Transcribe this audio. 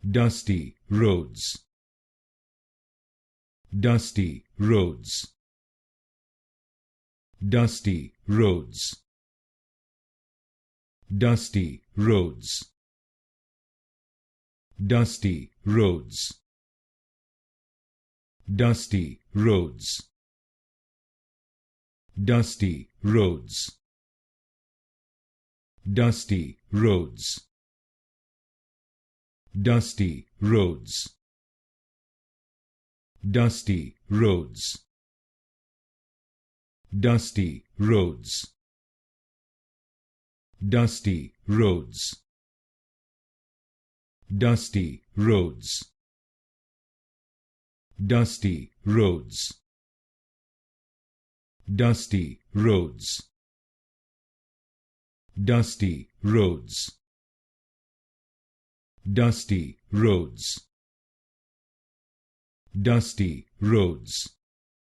dusty roads, dusty roads, dusty roads, dusty roads, dusty roads, dusty roads, dusty roads, dusty roads, dusty roads, dusty roads, dusty roads, dusty roads, dusty roads, dusty roads, dusty roads, dusty roads, dusty roads, dusty roads,